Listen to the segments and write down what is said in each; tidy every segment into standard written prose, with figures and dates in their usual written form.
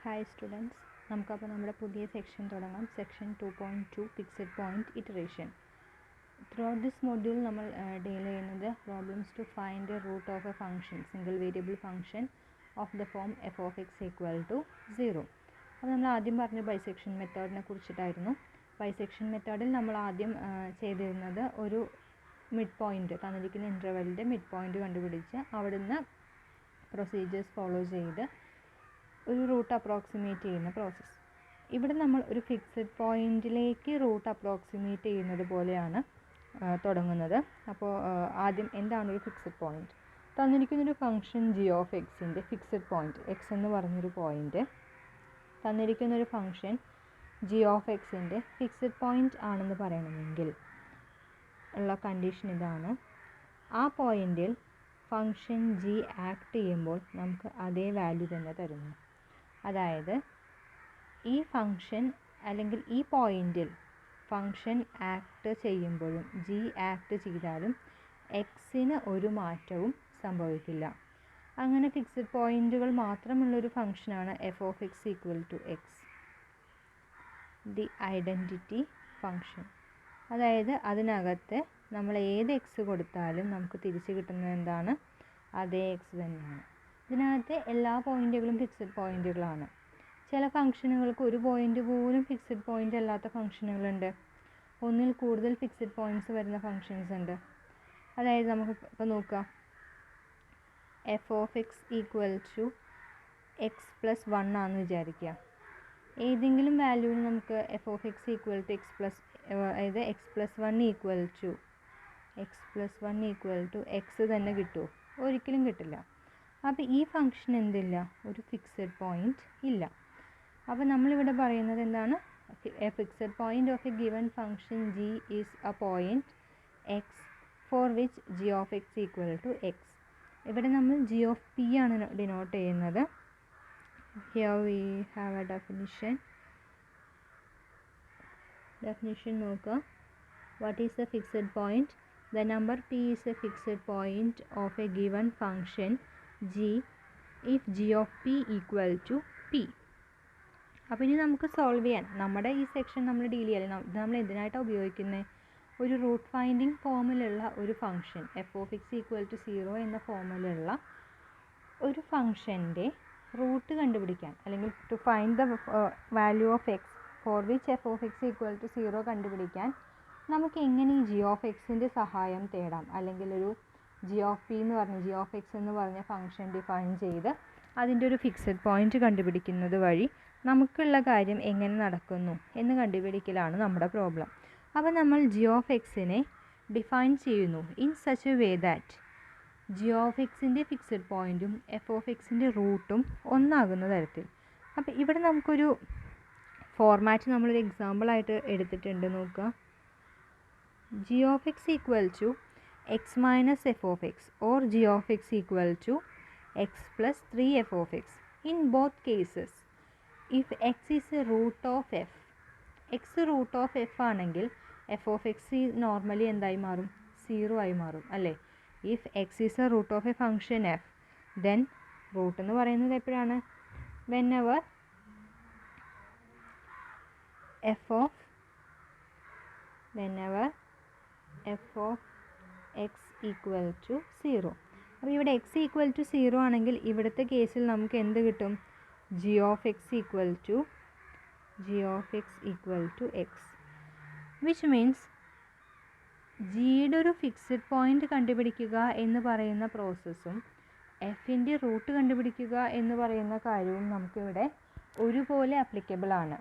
Hi students, നമുക്കപ്പോൾ നമ്മുടെ പുതിയ സെക്ഷൻ തുടങ്ങാം. Section 2.2 fixed point iteration. Throughout this module നമ്മൾ ഡീൽ ചെയ്യുന്നത് problems to find the root of a function, single variable function of the form F of X equal to 0. അപ്പോൾ നമ്മൾ ആദ്യം പറഞ്ഞ ബൈസെക്ഷൻ മെത്തേഡിനെ കുറിച്ചിട്ടായിരുന്നു. ബൈസെക്ഷൻ മെത്തേഡിൽ നമ്മൾ ആദ്യം ചെയ്തിരുന്നത് ഒരു മിഡ് പോയിൻറ്റ്, തന്നിരിക്കുന്ന ഇൻ്റർവെല്ലിൻ്റെ മിഡ് പോയിൻറ്റ് കണ്ടുപിടിച്ച് അവിടുന്ന് പ്രൊസീജിയേഴ്സ് ഫോളോ ചെയ്ത് ഒരു റൂട്ട് അപ്രോക്സിമേറ്റ് ചെയ്യുന്ന പ്രോസസ്സ്. ഇവിടെ നമ്മൾ ഒരു ഫിക്സഡ് പോയിൻറ്റിലേക്ക് റൂട്ട് അപ്രോക്സിമേറ്റ് ചെയ്യുന്നത് പോലെയാണ് തുടങ്ങുന്നത്. അപ്പോൾ ആദ്യം എന്താണ് ഒരു ഫിക്സഡ് പോയിൻറ്റ്? തന്നിരിക്കുന്നൊരു ഫംഗ്ഷൻ ജി ഓഫ് എക്സിൻ്റെ ഫിക്സഡ് പോയിൻറ്റ്, എക്സ് എന്ന് പറഞ്ഞൊരു പോയിൻറ്റ്, തന്നിരിക്കുന്നൊരു ഫംഗ്ഷൻ ജി ഓഫ് എക്സിൻ്റെ ഫിക്സഡ് പോയിൻറ്റ് ആണെന്ന് പറയണമെങ്കിൽ ഉള്ള കണ്ടീഷൻ ഇതാണ്. ആ പോയിൻറ്റിൽ ഫംഗ്ഷൻ ജി ആക്ട് ചെയ്യുമ്പോൾ നമുക്ക് അതേ വാല്യൂ തന്നെ തരുന്നു. അതായത് ഈ ഫംഗ്ഷൻ അല്ലെങ്കിൽ ഈ പോയിൻറ്റിൽ ഫംഗ്ഷൻ ആക്ട് ചെയ്യുമ്പോഴും ജി ആക്ട് ചെയ്താലും എക്സിന് ഒരു മാറ്റവും സംഭവിക്കില്ല. അങ്ങനെ ഫിക്സഡ് പോയിൻറ്റുകൾ മാത്രമുള്ളൊരു ഫംഗ്ഷനാണ് F of X equal to X, the identity function. അതായത് അതിനകത്ത് നമ്മൾ ഏത് എക്സ് കൊടുത്താലും നമുക്ക് തിരിച്ച് കിട്ടുന്നത് എന്താണ്? അതേ എക്സ് തന്നെയാണ്. ഇതിനകത്ത് എല്ലാ പോയിൻറ്റുകളും ഫിക്സഡ് പോയിൻറ്റുകളാണ്. ചില ഫംഗ്ഷനുകൾക്ക് ഒരു പോയിൻ്റ് പോലും ഫിക്സഡ് പോയിൻ്റ് അല്ലാത്ത ഫംഗ്ഷനുകളുണ്ട്. ഒന്നിൽ കൂടുതൽ ഫിക്സഡ് പോയിൻറ്റ്സ് വരുന്ന ഫംഗ്ഷൻസ് ഉണ്ട്. അതായത് നമുക്ക് ഇപ്പോൾ നോക്കാം, F of X equal to X plus 1 ആണെന്ന് വിചാരിക്കുക. ഏതെങ്കിലും വാല്യൂവിന് നമുക്ക് F of X equal to X plus, അതായത് X plus 1 equal to X തന്നെ കിട്ടുമോ? ഒരിക്കലും കിട്ടില്ല. അപ്പോൾ ഈ ഫംഗ്ഷൻ എന്തില്ല? ഒരു ഫിക്സഡ് പോയിൻറ്റ് ഇല്ല. അപ്പോൾ നമ്മളിവിടെ പറയുന്നത് എന്താണ്? A fixed point of a given function G is a point X for which G of X equal to X. ഇവിടെ നമ്മൾ ജി ഓഫ് പി ആണ് ഡിനോട്ട് ചെയ്യുന്നത്. Here we have a definition നോക്കുക. What is a fixed point? The number p is a fixed point of a given function g if g of p equal to p. അപ്പോൾ ഇനി നമുക്ക് solve ചെയ്യാൻ നമ്മുടെ ഈ section നമ്മൾ deal ചെയ്യാൻ നമ്മൾ എന്തിനായിട്ടാണ് ഉപയോഗിക്കുന്നത്? ഒരു റൂട്ട് ഫൈൻഡിങ് ഫോമിലുള്ള ഒരു function F of X equal to 0 എന്ന ഫോമിലുള്ള ഒരു ഫംഗ്ഷൻ്റെ റൂട്ട് കണ്ടുപിടിക്കാൻ, അല്ലെങ്കിൽ to find the value of X for which F of X equal to 0 കണ്ടുപിടിക്കാൻ നമുക്ക് എങ്ങനെ ഈ ജി ഓഫ് എക്സിൻ്റെ സഹായം തേടാം? അല്ലെങ്കിൽ ഒരു ജി ഓഫ് പി എന്ന് പറഞ്ഞ ജി ഓഫ് എക്സ് എന്ന് പറഞ്ഞ ഫംഗ്ഷൻ ഡിഫൈൻ ചെയ്ത് അതിൻ്റെ ഒരു ഫിക്സഡ് പോയിൻറ്റ് കണ്ടുപിടിക്കുന്നത് വഴി നമുക്കുള്ള കാര്യം എങ്ങനെ നടക്കുന്നു എന്ന് കണ്ടുപിടിക്കലാണ് നമ്മുടെ പ്രോബ്ലം. അപ്പോൾ നമ്മൾ ജി ഓഫ് എക്സിനെ ഡിഫൈൻ ചെയ്യുന്നു in such a way that G of എക്സിൻ്റെ ഫിക്സഡ് പോയിൻറ്റും എഫ് ഓഫ് എക്സിൻ്റെ റൂട്ടും ഒന്നാകുന്ന തരത്തിൽ. അപ്പോൾ ഇവിടെ നമുക്കൊരു ഫോർമാറ്റ് നമ്മളൊരു എക്സാമ്പിളായിട്ട് എടുത്തിട്ടുണ്ട്, നോക്കുക. g of x equal to x minus f of x or g of x equal to x plus 3 f of x. In both cases, if x is a root of f, x root of f ആണെങ്കിൽ f of x normally എന്തായി മാറും? 0 ആയി മാറും അല്ലേ? if x is a root of a function f, then root എന്ന് പറയുന്നത് എപ്പോഴാണ്? whenever f of x equal to 0. അപ്പോൾ ഇവിടെ x ഈക്വൽ ടു 0 ആണെങ്കിൽ ഇവിടുത്തെ കേസിൽ നമുക്ക് എന്ത് കിട്ടും? G of X equal to X, which means ജിയുടെ ഒരു ഫിക്സഡ് പോയിൻ്റ് കണ്ടുപിടിക്കുക എന്ന് പറയുന്ന പ്രോസസ്സും എഫിൻ്റെ റൂട്ട് കണ്ടുപിടിക്കുക എന്ന് പറയുന്ന കാര്യവും നമുക്കിവിടെ ഒരുപോലെ അപ്ലിക്കബിൾ ആണ്.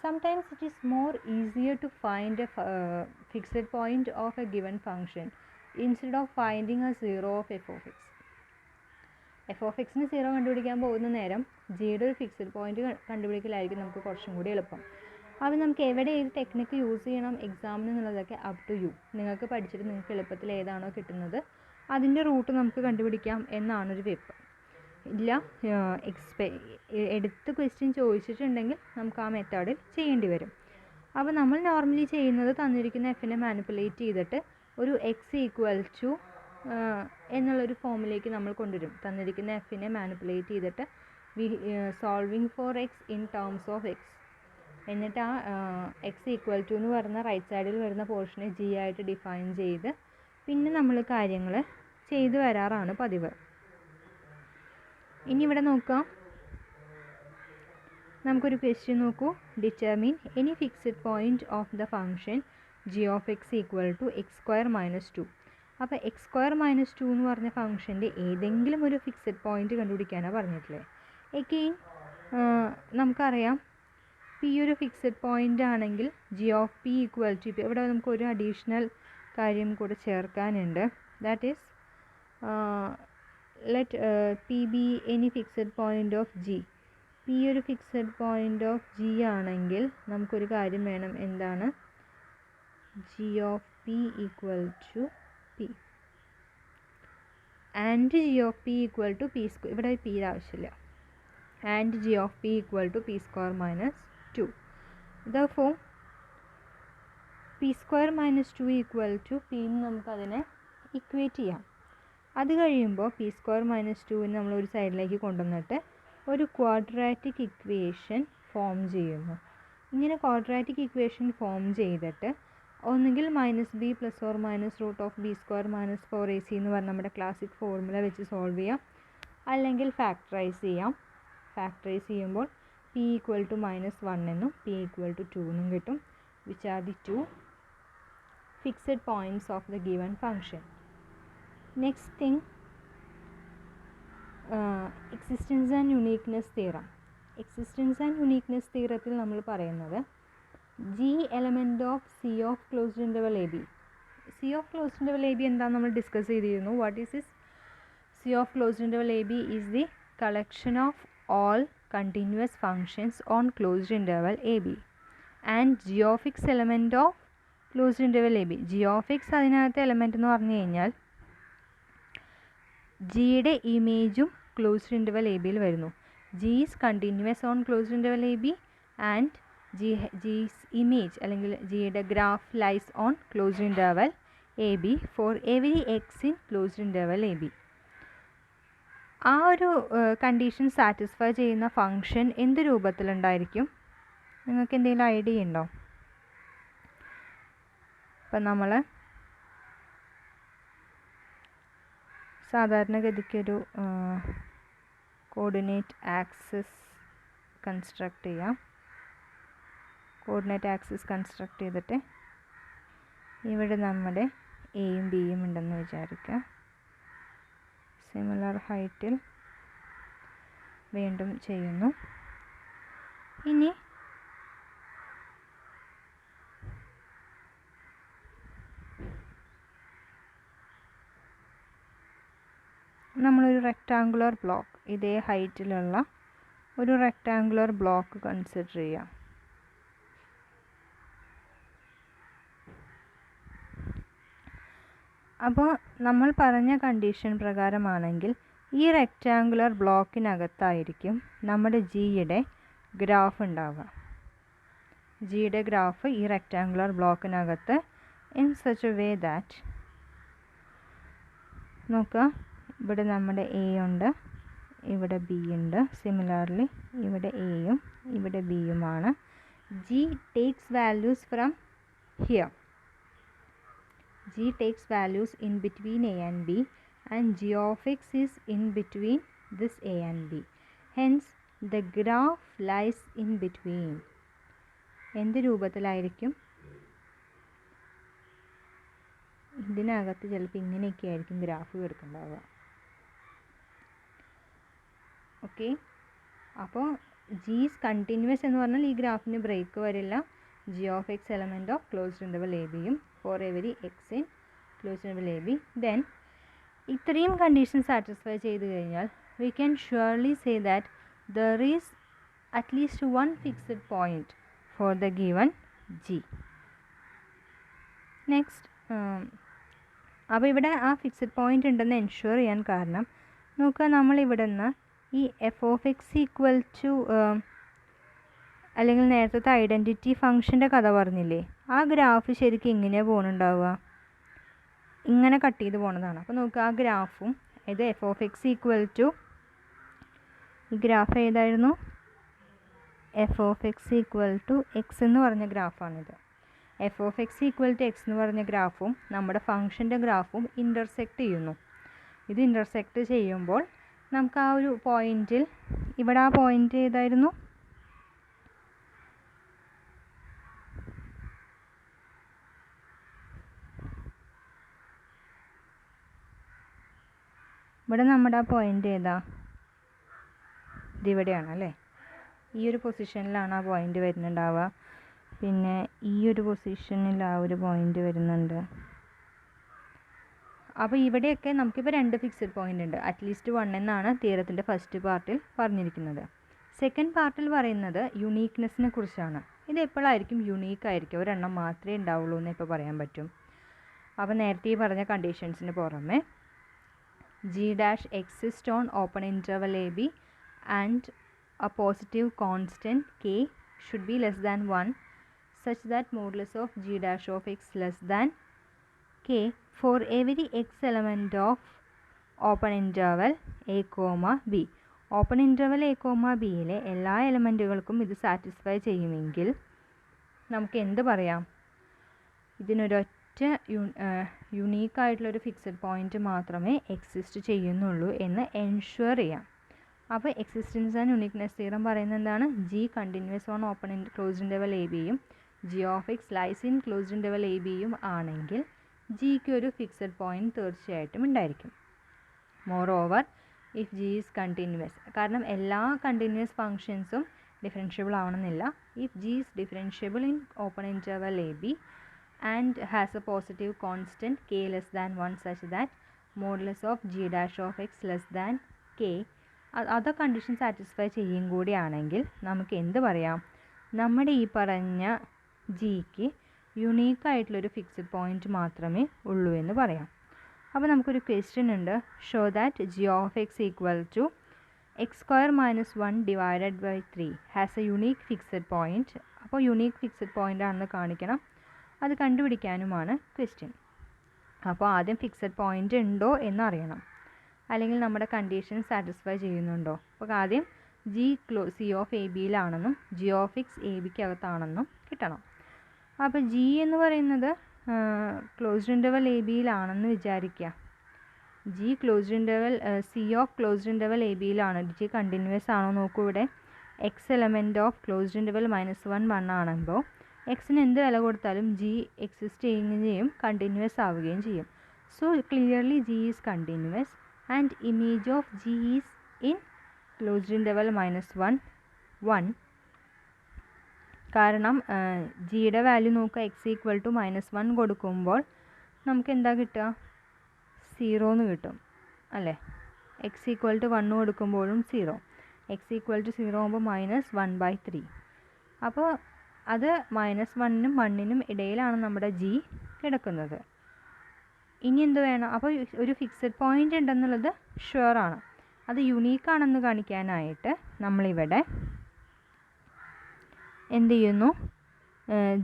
Sometimes it is more easier to find a fixed point of a given function instead of finding a 0 of f of x. f of x ന് 0 കണ്ടുപിടിക്കാൻ പോകുന്ന നേരം ജിയുടെ ഒരു ഫിക്സഡ് പോയിൻറ്റ് കണ്ടുപിടിക്കലായിരിക്കും നമുക്ക് കുറച്ചും കൂടി എളുപ്പം. അപ്പോൾ നമുക്ക് എവിടെ ഏത് ടെക്നിക്ക് യൂസ് ചെയ്യണം എക്സാമിന് എന്നുള്ളതൊക്കെ അപ് ടു യു. നിങ്ങൾക്ക് പഠിച്ചിട്ട് നിങ്ങൾക്ക് എളുപ്പത്തിൽ ഏതാണോ കിട്ടുന്നത് അതിൻ്റെ റൂട്ട് നമുക്ക് കണ്ടുപിടിക്കാം എന്നാണൊരു വെപ്പ്. ഇല്ല, എടുത്ത് ക്വസ്റ്റ്യൻ ചോദിച്ചിട്ടുണ്ടെങ്കിൽ നമുക്ക് ആ മെത്തേഡിൽ ചെയ്യേണ്ടി വരും. അപ്പോൾ നമ്മൾ നോർമലി ചെയ്യുന്നത് തന്നിരിക്കുന്ന എഫിനെ മാനിപ്പുലേറ്റ് ചെയ്തിട്ട് ഒരു എക്സ് ഈക്വൽ ടു എന്നുള്ളൊരു ഫോമിലേക്ക് നമ്മൾ കൊണ്ടുവരും. തന്നിരിക്കുന്ന എഫിനെ മാനിപ്പുലേറ്റ് ചെയ്തിട്ട് solving for X in terms of X. എന്നിട്ട് ആ എക്സ് ഈക്വൽ ടു എന്ന് പറഞ്ഞ റൈറ്റ് സൈഡിൽ വരുന്ന പോർഷനെ ജി ആയിട്ട് ഡിഫൈൻ ചെയ്ത് പിന്നെ നമ്മൾ കാര്യങ്ങൾ ചെയ്തു വരാറാണ് പതിവ്. ഇനി ഇവിടെ നോക്കാം, നമുക്കൊരു ക്വസ്റ്റ്യൻ നോക്കൂ. Determine any fixed point of the function G of X equal to X square minus 2. അപ്പോൾ എക്സ് സ്ക്വയർ മൈനസ് 2 എന്ന് പറഞ്ഞ ഫംഗ്ഷൻ്റെ ഏതെങ്കിലും ഒരു ഫിക്സഡ് പോയിൻറ്റ് കണ്ടുപിടിക്കാനാണ് പറഞ്ഞിട്ടില്ലേ. എഗെയിൻ നമുക്കറിയാം പി ഒരു ഫിക്സഡ് പോയിൻ്റ് ആണെങ്കിൽ G of P equal to P. ഇവിടെ നമുക്കൊരു അഡീഷണൽ കാര്യം കൂടെ ചേർക്കാനുണ്ട്. That is let P be any fixed point of G. P ഒരു ഫിക്സഡ് പോയിൻ്റ് ഓഫ് ജി ആണെങ്കിൽ നമുക്കൊരു കാര്യം വേണം. എന്താണ്? G of P equal to P and G of P equal to P square. ഇവിടെ പിയുടെ ആവശ്യമില്ല. And G of P equal to P square minus 2. Therefore P square minus 2 equal to P എന്ന് നമുക്കതിനെ ഇക്വേറ്റ് ചെയ്യാം. അത് കഴിയുമ്പോൾ P square minus 2 നമ്മൾ ഒരു സൈഡിലേക്ക് കൊണ്ടുവന്നിട്ട് ഒരു ക്വാഡ്രാറ്റിക് ഇക്വേഷൻ ഫോം ചെയ്യുന്നു. ഇങ്ങനെ ക്വാഡ്രാറ്റിക് ഇക്വേഷൻ ഫോം ചെയ്തിട്ട് ഒന്നുകിൽ minus B plus or minus root of B square minus 4ac എന്ന് പറഞ്ഞ നമ്മുടെ ക്ലാസിക് ഫോർമുല വെച്ച് സോൾവ് ചെയ്യാം. അല്ലെങ്കിൽ ഫാക്ടറൈസ് ചെയ്യാം. ഫാക്ടറൈസ് ചെയ്യുമ്പോൾ പി ഈക്വൽ ടു -1 എന്നും പി ഈക്വൽ ടു 2 എന്നും കിട്ടും. Which are the 2 fixed points of the given function. Next thing, existence and uniqueness theorem. Existence and uniqueness തിയറത്തിൽ നമ്മൾ പറയുന്നത് G element of C of closed interval A B. C of closed interval A B എന്താണെന്ന് നമ്മൾ discuss ചെയ്തിരുന്നു. What is this? C of closed interval A B is the collection of all continuous functions on closed interval AB and g of x element of closed interval AB. g of x അതിനകത്തെ element എന്ന് പറഞ്ഞു കഴിഞ്ഞാൽ ജിയുടെ ഇമേജും closed interval A ബിയിൽ വരുന്നു. G is continuous on closed interval A B and G's image അല്ലെങ്കിൽ ജിയുടെ graph lies on closed interval A B for every X in closed interval A B. ആ ഒരു കണ്ടീഷൻ സാറ്റിസ്ഫൈ ചെയ്യുന്ന function എന്ത് രൂപത്തിലുണ്ടായിരിക്കും? നിങ്ങൾക്ക് എന്തെങ്കിലും ഐഡിയ ഉണ്ടോ? ഇപ്പം നമ്മൾ സാധാരണഗതിക്കൊരു കോർഡിനേറ്റ് ആക്സിസ് കൺസ്ട്രക്റ്റ് ചെയ്യാം. കോർഡിനേറ്റ് ആക്സിസ് കൺസ്ട്രക്റ്റ് ചെയ്തിട്ട് ഇവിടെ നമ്മുടെ എയും ബിയും ഉണ്ടെന്ന് വിചാരിക്കുക. സിമിലർ ഹൈറ്റിൽ വീണ്ടും ചെയ്യുന്നു. ഇനി നമ്മളൊരു റെക്റ്റാങ്കുലർ ബ്ലോക്ക്, ഇതേ ഹൈറ്റിലുള്ള ഒരു റെക്റ്റാങ്കുലർ ബ്ലോക്ക് കൺസിഡർ ചെയ്യാം. അപ്പോൾ നമ്മൾ പറഞ്ഞ കണ്ടീഷൻ പ്രകാരമാണെങ്കിൽ ഈ റെക്റ്റാങ്കുലർ ബ്ലോക്കിനകത്തായിരിക്കും നമ്മുടെ ജിയുടെ ഗ്രാഫ് ഉണ്ടാവുക. ജിയുടെ ഗ്രാഫ് ഈ റെക്റ്റാങ്കുലർ ബ്ലോക്കിനകത്ത് in such a way that, നോക്കുക, ഇവിടെ നമ്മുടെ എ ഉണ്ട്, ഇവിടെ ബി ഉണ്ട്. സിമിലർലി ഇവിടെ എയും ഇവിടെ ബിയുമാണ്. G takes values from here. G takes values in between a and b and g of x is in between this a and b. Hence the graph lies in between. എന്ത് രൂപത്തിലായിരിക്കും? ഇതിനകത്ത് ചിലപ്പോൾ ഇങ്ങനെയൊക്കെ ആയിരിക്കും graph കിടക്കുന്നുണ്ടാവുക. Okay, അപ്പോൾ G is continuous എന്ന് പറഞ്ഞാൽ ഈ ഗ്രാഫിന് ബ്രേക്ക് വരില്ല. G of X element of closed interval A ബിയും for every X in closed interval A B. Then ഇത്രയും കണ്ടീഷൻ സാറ്റിസ്ഫൈ ചെയ്ത് കഴിഞ്ഞാൽ we can surely say that there is at least one fixed point for the given G. Next, അപ്പോൾ ഇവിടെ ആ fixed point ഉണ്ടെന്ന് ensure ചെയ്യാൻ കാരണം നോക്കുക, നമ്മളിവിടെ നിന്ന് ഈ F of X equal to അല്ലെങ്കിൽ നേരത്തെ ഐഡൻറ്റിറ്റി ഫംഗ്ഷൻ്റെ കഥ പറഞ്ഞില്ലേ, ആ ഗ്രാഫ് ശരിക്കും ഇങ്ങനെയാണ് പോകുന്നുണ്ടാവുക, ഇങ്ങനെ കട്ട് ചെയ്ത് പോകുന്നതാണ്. അപ്പോൾ നോക്കുക, ആ ഗ്രാഫും ഇത് F of X equal to ഈ ഗ്രാഫ് ഏതായിരുന്നു? F of X equal to X എന്ന് പറഞ്ഞ ഗ്രാഫാണിത്. F of X equal to X എന്ന് പറഞ്ഞ ഗ്രാഫും നമ്മുടെ ഫംഗ്ഷൻ്റെ ഗ്രാഫും ഇൻ്റർസെക്റ്റ് ചെയ്യുന്നു. ഇത് ഇൻ്റർസെക്റ്റ് ചെയ്യുമ്പോൾ നമുക്ക് ആ ഒരു പോയിൻറ്റിൽ, ഇവിടെ ആ പോയിൻ്റ് ഏതായിരുന്നു? ഇവിടെ നമ്മുടെ ആ പോയിൻ്റ് ഏതാ? ഇതിവിടെയാണ് അല്ലേ. ഈ ഒരു പൊസിഷനിലാണ് ആ പോയിൻ്റ് വരുന്നുണ്ടാവുക. പിന്നെ ഈ ഒരു പൊസിഷനിൽ ആ ഒരു പോയിൻ്റ് വരുന്നുണ്ട്. അപ്പോൾ ഇവിടെയൊക്കെ നമുക്കിപ്പോൾ 2 ഫിക്സഡ് പോയിൻ്റ് ഉണ്ട്. അറ്റ്ലീസ്റ്റ് 1 എന്നാണ് തിയറത്തിൻ്റെ ഫസ്റ്റ് പാർട്ടിൽ പറഞ്ഞിരിക്കുന്നത്. സെക്കൻഡ് പാർട്ടിൽ പറയുന്നത് യുണീക്നെസ്സിനെ കുറിച്ചാണ്. ഇത് എപ്പോഴായിരിക്കും യുണീക്ക് ആയിരിക്കും? ഒരെണ്ണം മാത്രമേ ഉണ്ടാവുള്ളൂ എന്ന് ഇപ്പോൾ പറയാൻ പറ്റും. അപ്പോൾ നേരത്തെ ഈ പറഞ്ഞ കണ്ടീഷൻസിന് പുറമെ g dash exist on open interval a b and a positive constant k should be less than 1 such that modulus of g dash of x less than k for every x element of open interval a comma b. Open interval A comma ബിയിലെ എല്ലാ എലമെൻറ്റുകൾക്കും ഇത് satisfy ചെയ്യുമെങ്കിൽ നമുക്ക് എന്ത് പറയാം? ഇതിനൊരൊറ്റ യുണീക്കായിട്ടുള്ളൊരു ഫിക്സഡ് പോയിൻ്റ് മാത്രമേ എക്സിസ്റ്റ് ചെയ്യുന്നുള്ളൂ എന്ന് എൻഷുവർ ചെയ്യാം. അപ്പോൾ എക്സിസ്റ്റൻസ് ആൻഡ് യുണീക്നെസ് തിയറം പറയുന്നത് എന്താണ്? G continuous on open closed interval A ബിയും G of X lies in closed interval A ബിയും ആണെങ്കിൽ ജിക്ക് ഒരു ഫിക്സഡ് പോയിൻ്റ് തീർച്ചയായിട്ടും ഉണ്ടായിരിക്കും. Moreover if G is continuous, കാരണം എല്ലാ കണ്ടിന്യൂസ് ഫങ്ഷൻസും ഡിഫറൻഷ്യബിൾ ആവണമെന്നില്ല. If G is differentiable in open interval A B and has a positive constant k less than 1 such that modulus of g dash of x less than k other condition satisfy ചെയ്യും കൂടിയാണെങ്കിൽ നമുക്ക് എന്ത് പറയാം? നമ്മുടെ ഈ പറഞ്ഞ ജിക്ക് unique ആയിട്ടുള്ളൊരു fixed point മാത്രമേ ഉള്ളൂ എന്ന് പറയാം. അപ്പോൾ നമുക്കൊരു ക്വസ്റ്റ്യൻ ഉണ്ട്. Show that G of X equal to X square minus 1 divided by 3 has a unique fixed point. അപ്പോൾ യുണീക്ക് ഫിക്സഡ് പോയിൻ്റ് ആണെന്ന് കാണിക്കണം. അത് കണ്ടുപിടിക്കാനുമാണ് ക്വസ്റ്റ്യൻ. അപ്പോൾ ആദ്യം ഫിക്സഡ് പോയിൻ്റ് ഉണ്ടോ എന്നറിയണം, അല്ലെങ്കിൽ നമ്മുടെ കണ്ടീഷൻ സാറ്റിസ്ഫൈ ചെയ്യുന്നുണ്ടോ. അപ്പോൾ ആദ്യം സി ഓഫ് എ ബിയിലാണെന്നും ജി ഓഫ് എക്സ് എ ബിക്കകത്താണെന്നും കിട്ടണം. അപ്പോൾ ജി എന്ന് പറയുന്നത് ക്ലോസ്ഡ് ഇൻ്റർവൽ എ ബിയിലാണെന്ന് വിചാരിക്കുക. G closed interval C of closed interval A ബിയിലാണ്. ജി കണ്ടിന്യൂസ് ആണോ നോക്കൂ. ഇവിടെ X element of closed interval -1 ആണെമ്പോൾ എക്സിന് എന്ത് വില കൊടുത്താലും ജി എക്സിസ്റ്റ് ചെയ്യുകയും ചെയ്യും, കണ്ടിന്യൂസ് ആവുകയും ചെയ്യും. So clearly G is continuous and image of G is in closed interval -1. കാരണം ജിയുടെ വാല്യൂ നോക്കുക, എക്സ് ഈക്വൽ ടു -1 കൊടുക്കുമ്പോൾ നമുക്ക് എന്താ കിട്ടുക? 0 എന്ന് കിട്ടും അല്ലേ. എക്സ് ഈക്വൽ ടു 1 കൊടുക്കുമ്പോഴും 0. എക്സ് ഈക്വൽ ടു 0 ആകുമ്പോൾ -1/3. അപ്പോൾ അത് -1നും 1നും ഇടയിലാണ് നമ്മുടെ ജി കിടക്കുന്നത്. ഇനി എന്ത് വേണം? അപ്പോൾ ഒരു ഫിക്സഡ് പോയിൻ്റ് ഉണ്ടെന്നുള്ളത് ഷുവറാണ്. അത് യുണീക്കാണെന്ന് കാണിക്കാനായിട്ട് നമ്മളിവിടെ എന്ത് ചെയ്യുന്നു?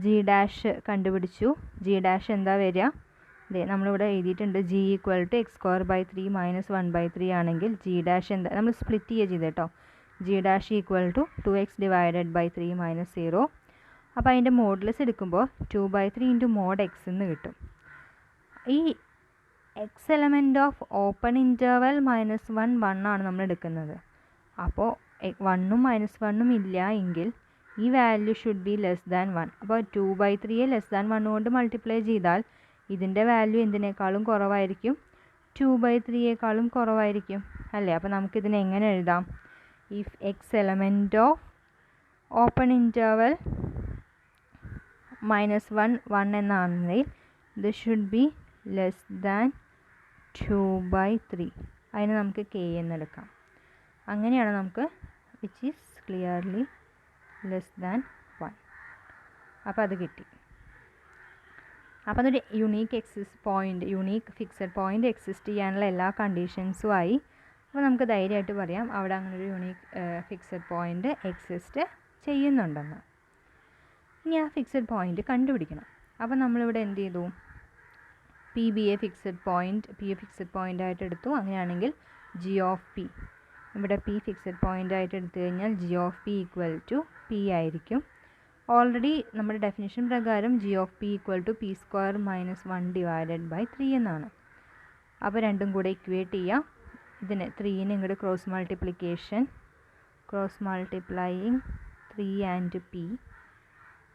ജി ഡാഷ് കണ്ടുപിടിച്ചു. ജി ഡാഷ് എന്താ വരിക? അതെ, നമ്മളിവിടെ എഴുതിയിട്ടുണ്ട്. G equal to X square by 3 -1/3 ആണെങ്കിൽ ജി ഡാഷ് എന്താ? നമ്മൾ സ്പ്ലിറ്റ് ചെയ്യുക ചെയ്ത് കേട്ടോ. G dash equal to 2x divided by 3 - 0. അപ്പോൾ അതിൻ്റെ മോഡുലസ് എടുക്കുമ്പോൾ 2/3 ഇൻറ്റു മോഡ് എക്സ് എന്ന് കിട്ടും. ഈ X element of open interval -1 ആണ് നമ്മൾ എടുക്കുന്നത്. അപ്പോൾ 1ഉം -1ഉം ഇല്ല എങ്കിൽ ഈ value should be less than 1. അപ്പോൾ 2/3 ലെസ് ദാൻ 1 കൊണ്ട് മൾട്ടിപ്ലൈ ചെയ്താൽ ഇതിൻ്റെ വാല്യൂ എന്തിനേക്കാളും കുറവായിരിക്കും? 2/3യേക്കാളും കുറവായിരിക്കും അല്ലേ. അപ്പോൾ നമുക്കിതിനെ എങ്ങനെ എഴുതാം? If X element of open interval -1 എന്നാണെങ്കിൽ ഇത് ഷുഡ് ബി ലെസ് ദാൻ 2/3. അതിന് നമുക്ക് k എന്നെടുക്കാം. അങ്ങനെയാണ് നമുക്ക് which is clearly less than 1. അപ്പോൾ അത് കിട്ടി. അപ്പോൾ അതൊരു യുണീക്ക് ഫിക്സഡ് പോയിൻ്റ് എക്സിസ്റ്റ് ചെയ്യാനുള്ള എല്ലാ കണ്ടീഷൻസുമായി. അപ്പോൾ നമുക്ക് ധൈര്യമായിട്ട് പറയാം അവിടെ അങ്ങനെ ഒരു യുണീക്ക് ഫിക്സഡ് പോയിൻ്റ് എക്സിസ്റ്റ് ചെയ്യുന്നുണ്ടെന്ന്. ഇനി ആ ഫിക്സഡ് പോയിൻ്റ് കണ്ടുപിടിക്കണം. അപ്പോൾ നമ്മളിവിടെ എന്ത് ചെയ്തു? പി എ ഫിക്സഡ് പോയിൻ്റ് ആയിട്ട് എടുത്തു. അങ്ങനെയാണെങ്കിൽ ജി ഓഫ് പി ഇവിടെ പി ഫിക്സഡ് പോയിൻ്റ് ആയിട്ട് എടുത്തു കഴിഞ്ഞാൽ g of P equal to p ആയിരിക്കും. ഓൾറെഡി നമ്മുടെ ഡെഫിനിഷൻ പ്രകാരം g of P equal to P square minus 1 divided by 3 എന്നാണ്. അപ്പോൾ രണ്ടും കൂടെ ഇക്വേറ്റ് ചെയ്യാം. ഇതിന് 3ന് ഇങ്ങോട്ട് ക്രോസ് മൾട്ടിപ്ലൈയിങ് 3 ആൻഡ് പി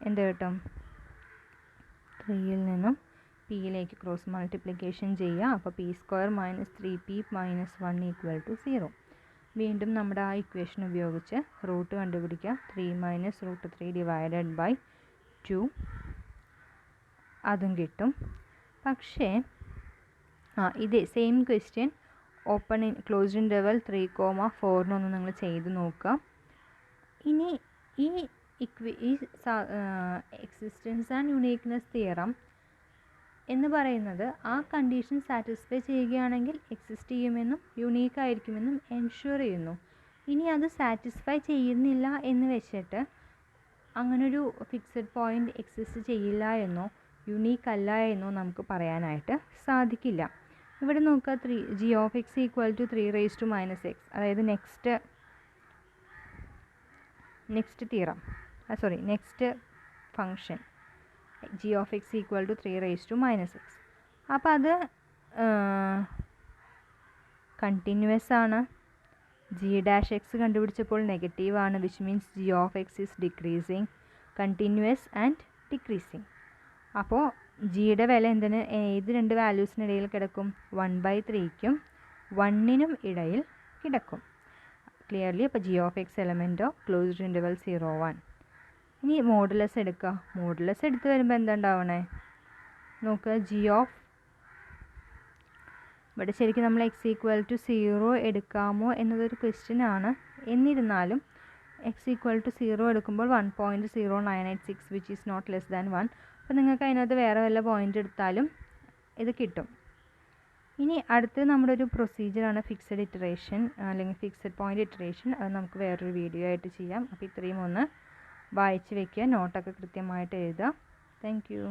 എന്ത് കിട്ടും? 3യിൽ നിന്നും പിയിലേക്ക് ക്രോസ് മൾട്ടിപ്ലിക്കേഷൻ ചെയ്യുക. അപ്പോൾ p square minus 3p minus 1 equal to 0. വീണ്ടും നമ്മുടെ ആ ഇക്വേഷൻ ഉപയോഗിച്ച് റൂട്ട് കണ്ടുപിടിക്കുക. 3 മൈനസ് റൂട്ട് 3 ഡിവൈഡഡ് ബൈ 2 അതും കിട്ടും. പക്ഷേ ഇതേ സെയിം ക്വസ്റ്റ്യൻ ക്ലോസ്ഡ് ഇൻ്റർവൽ 3,4 നിങ്ങൾ ചെയ്ത് നോക്കുക. ഇനി ഈ എക്സിസ്റ്റൻസ് ആൻഡ് യുണീക്ക്നെസ് തിയറം എന്ന് പറയുന്നത് ആ കണ്ടീഷൻ സാറ്റിസ്ഫൈ ചെയ്യുകയാണെങ്കിൽ എക്സിസ്റ്റ് ചെയ്യുമെന്നും യുണീക്ക് ആയിരിക്കുമെന്നും എൻഷുർ ചെയ്യുന്നു. ഇനി അത് സാറ്റിസ്ഫൈ ചെയ്യുന്നില്ല എന്ന് വെച്ചിട്ട് അങ്ങനൊരു ഫിക്സഡ് പോയിൻ്റ് എക്സിസ്റ്റ് ചെയ്യില്ല എന്നോ യുണീക്ക് അല്ല എന്നോ നമുക്ക് പറയാനായിട്ട് സാധിക്കില്ല. ഇവിടെ നോക്കുക, g of X equal to 3⁻⁻x, അതായത് next function g of X equal to 3⁻⁻x. അപ്പോൾ അത് കണ്ടിന്യൂസ് ആണ്. ജി ഡാഷ് എക്സ് കണ്ടുപിടിച്ചപ്പോൾ നെഗറ്റീവ് ആണ്, which means g of x is decreasing, continuous and decreasing. അപ്പോൾ ജിയുടെ വില എന്തിന് ഏത് രണ്ട് വാല്യൂസിനിടയിൽ കിടക്കും? 1/3ക്കും 1നും ഇടയിൽ കിടക്കും. ക്ലിയർലി. അപ്പോൾ G of X element of closed interval 0,1. ഇനി മോഡുലസ് എടുക്കുക. മോഡുലസ് എടുത്ത് വരുമ്പോൾ എന്താ ഉണ്ടാവണേ നോക്കുക. ഇവിടെ ശരിക്കും നമ്മൾ എക്സ് ഈക്വൽ ടു 0 എടുക്കാമോ എന്നതൊരു ക്വസ്റ്റ്യൻ ആണ്. എന്നിരുന്നാലും എക്സ് ഈക്വൽ ടു 0 എടുക്കുമ്പോൾ 1.0986 which is not less than 1. അപ്പോൾ നിങ്ങൾക്ക് അതിനകത്ത് വേറെ വല്ല പോയിൻ്റ് എടുത്താലും ഇത് കിട്ടും. ഇനി അടുത്ത് നമ്മുടെ ഒരു പ്രൊസീജിയറാണ് ഫിക്സഡ് ഇറ്ററേഷൻ അല്ലെങ്കിൽ ഫിക്സഡ് പോയിൻ്റ് ഇറ്ററേഷൻ. അത് നമുക്ക് വേറൊരു വീഡിയോ ആയിട്ട് ചെയ്യാം. അപ്പോൾ ഇത്രയും ഒന്ന് വായിച്ച് വെക്കുക, നോട്ടൊക്കെ കൃത്യമായിട്ട് എഴുതുക. Thank you.